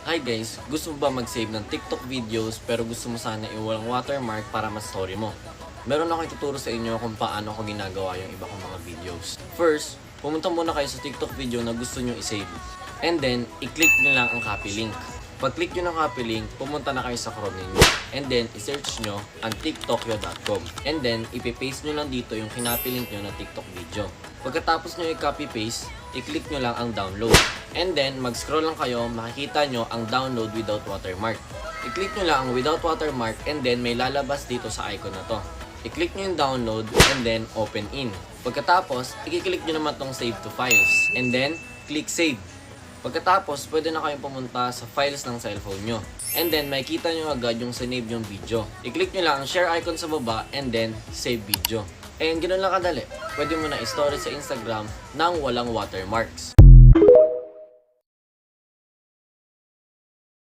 Hi guys, gusto mo ba mag-save ng TikTok videos pero gusto mo sana iwalang watermark para mas story mo? Meron ako ituturo sa inyo kung paano ko ginagawa yung iba kong mga videos. First, pumunta muna kayo sa TikTok video na gusto nyo i-save. And then, i-click nyo lang ang copy link. Pag-click nyo ng copy link, pumunta na kayo sa Chrome ninyo. And then, i-search nyo ang tiktokyo.com. And then, ipipaste nyo lang dito yung kinopy link nyo na TikTok video. Pagkatapos nyo i-copy-paste, i-click nyo lang ang download. And then, mag-scroll lang kayo, makikita nyo ang download without watermark. I-click nyo lang ang without watermark and then may lalabas dito sa icon na to. I-click nyo yung download and then open in. Pagkatapos, i-click nyo naman tong save to files. And then, click save. Pagkatapos, pwede na kayong pumunta sa files ng cellphone nyo. And then, makikita nyo agad yung sinave yung video. I-click nyo lang ang share icon sa baba and then save video. And ganoon lang kadali. Pwede mo na i-story sa Instagram nang walang watermarks.